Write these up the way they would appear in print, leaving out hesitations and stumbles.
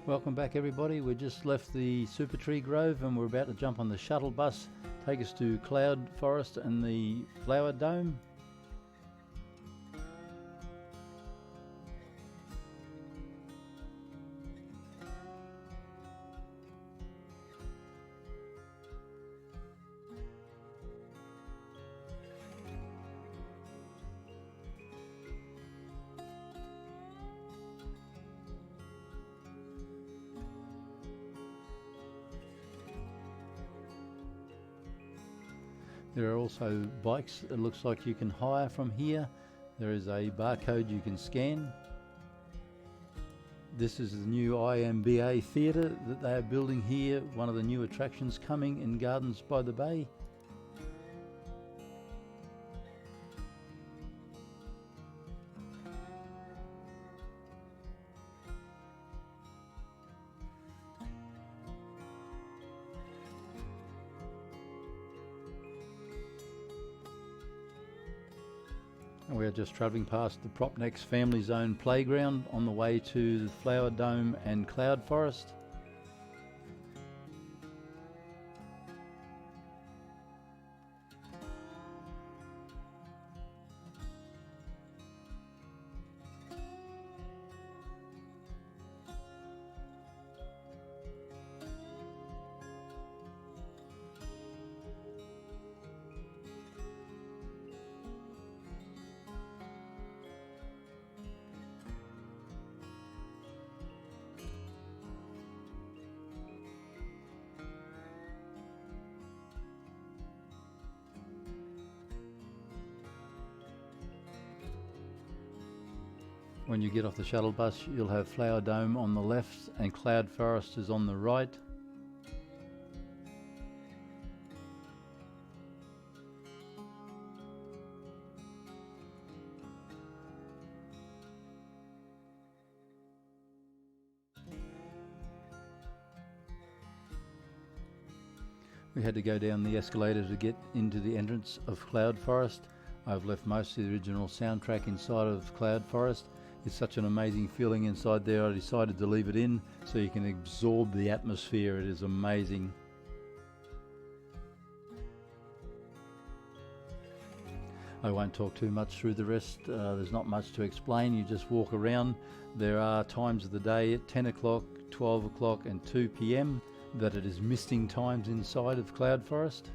Welcome back everybody. We just left the Super Tree Grove and we're about to jump on the shuttle bus, take us to Cloud Forest and the Flower Dome. There are also bikes it looks like you can hire from here. There is a barcode you can scan. This is the new IMBA theatre that they are building here, one of the new attractions coming in Gardens by the Bay. And we are just travelling past the Propnex Family Zone playground on the way to the Flower Dome and Cloud Forest. When you get off the shuttle bus, you'll have Flower Dome on the left and Cloud Forest is on the right. We had to go down the escalator to get into the entrance of Cloud Forest. I've left most of the original soundtrack inside of Cloud Forest. It's such an amazing feeling inside there. I decided to leave it in so you can absorb the atmosphere. It is amazing. I won't talk too much through the rest. There's not much to explain. You just walk around. There are times of the day at 10 o'clock, 12 o'clock and 2 p.m. that it is misting times inside of Cloud Forest.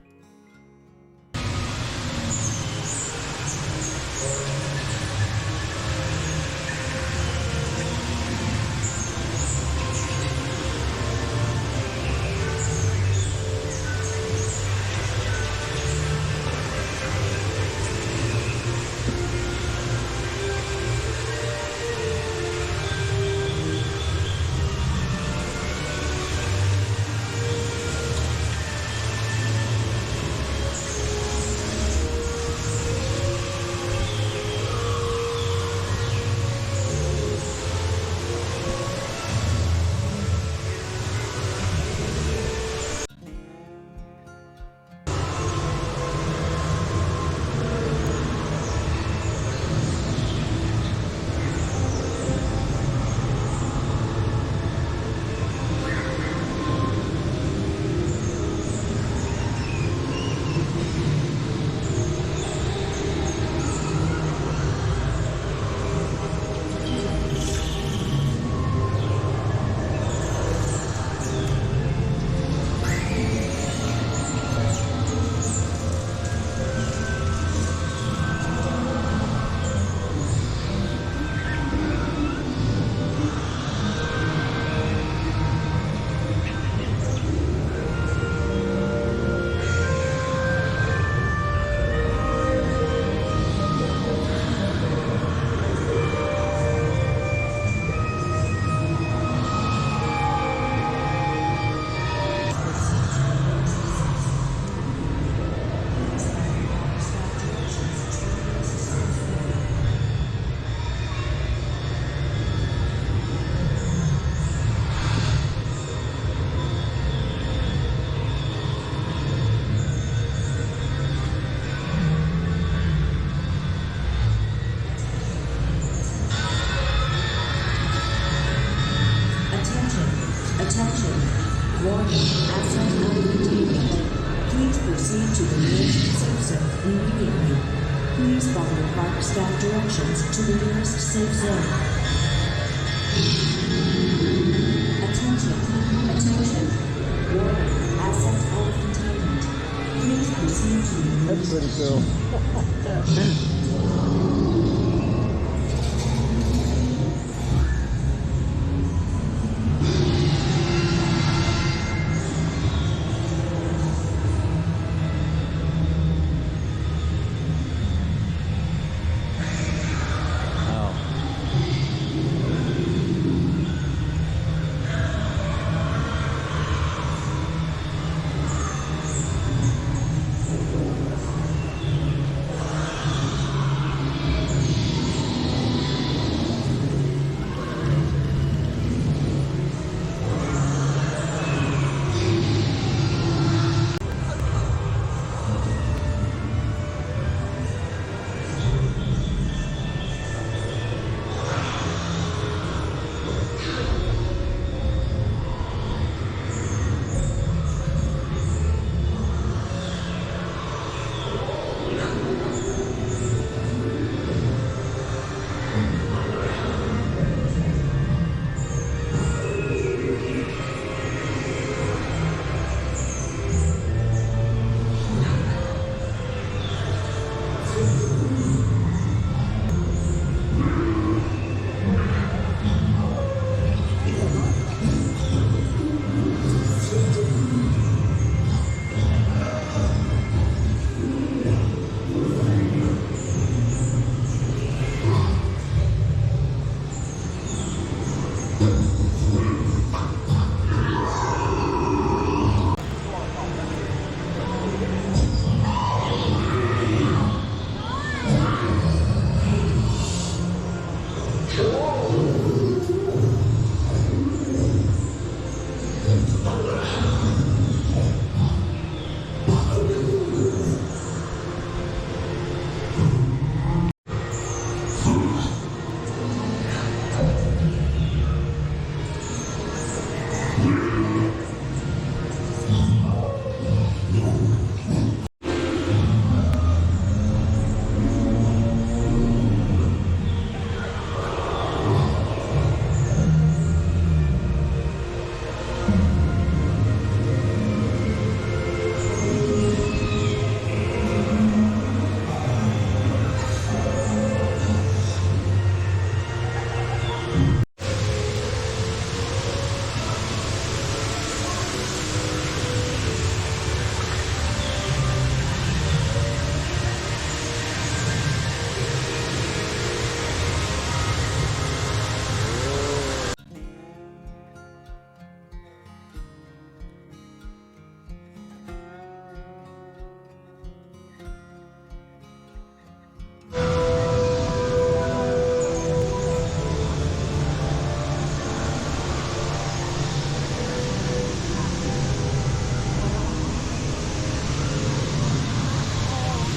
Attention. Warning. Asset uncontainment. Please proceed to the nearest safe zone immediately. Please follow park staff directions to the nearest safe zone. Attention. Attention. Warning. Asset uncontainment. Please proceed to the nearest. That's pretty cool.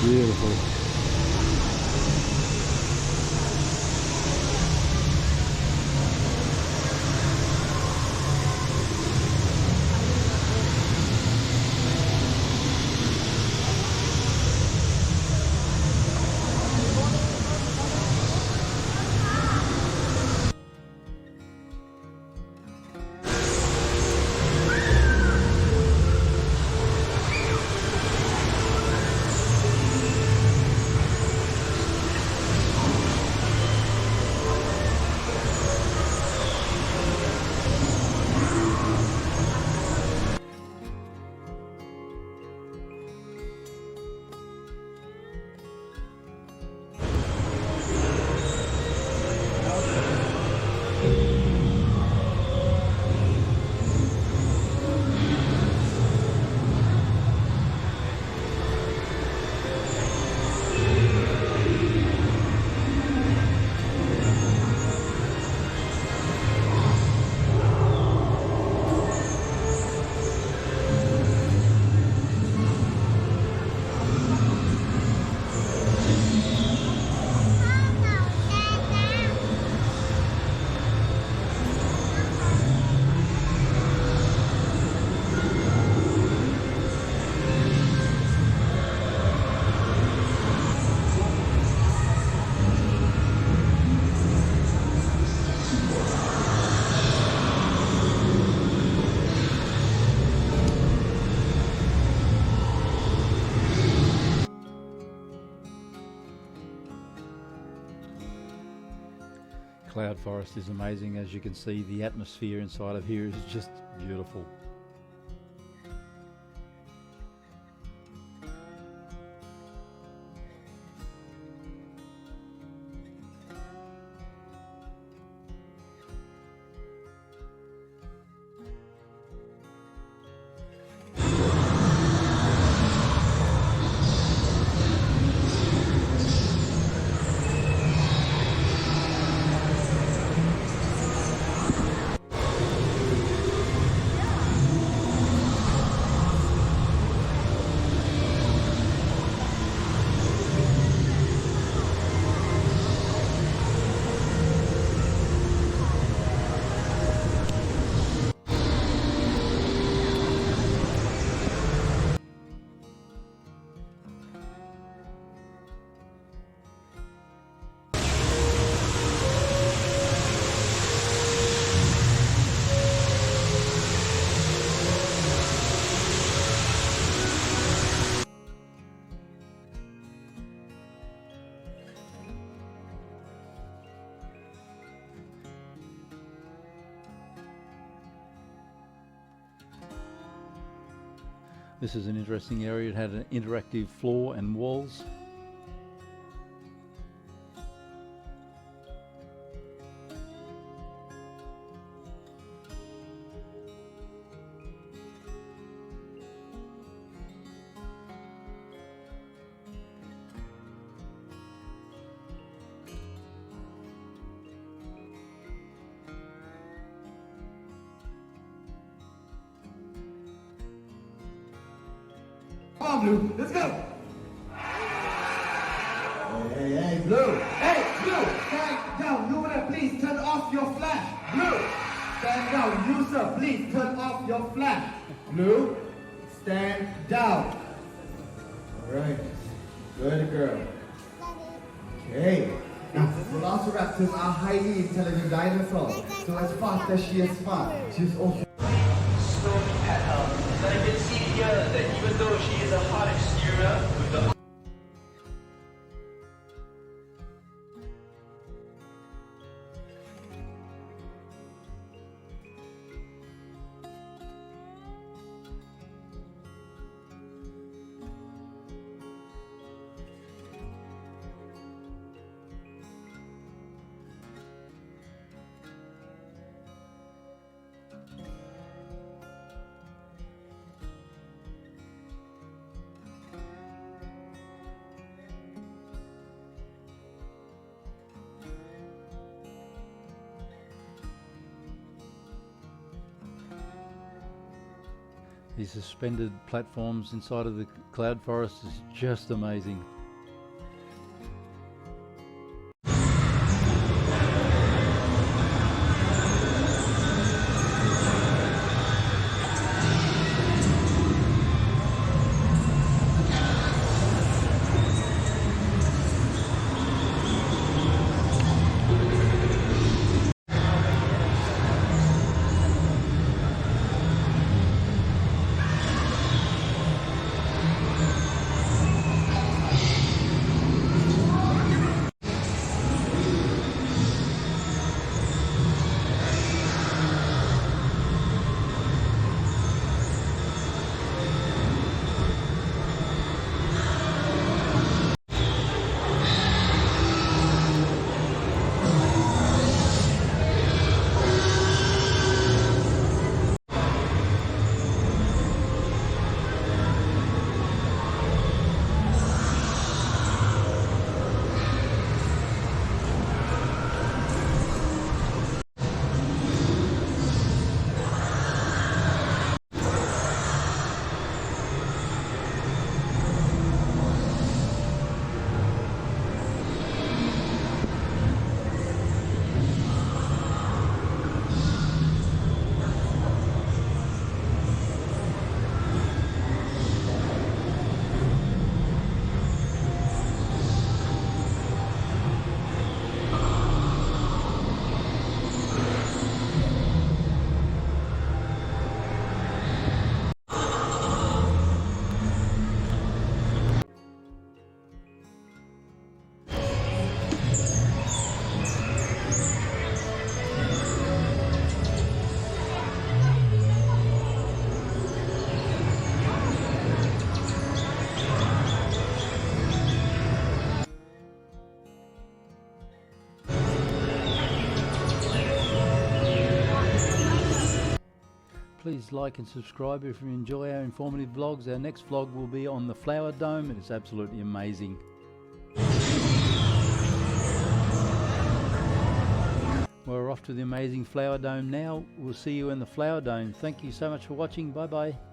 Beautiful. cloud forest is amazing. As you can see, the atmosphere inside of here is just beautiful. This is an interesting area. It had an interactive floor and walls. Come on, Blue. Let's go. Hey, Blue. Hey, Blue. Stand down. User, please turn off your flash. Blue. Stand down. User, please turn off your flash. Blue. Stand down. All right. Good girl. Okay. Now, velociraptors are highly intelligent dinosaurs. So as fast as she is smart, she's also slowly pet her. So you can see here that even though she is a hard exterior with the These suspended platforms inside of the cloud forest is just amazing. Please like and subscribe if you enjoy our informative vlogs. Our next vlog will be on the Flower Dome. It is absolutely amazing. We're off to the amazing Flower Dome now. We'll see you in the Flower Dome. Thank you so much for watching. Bye bye.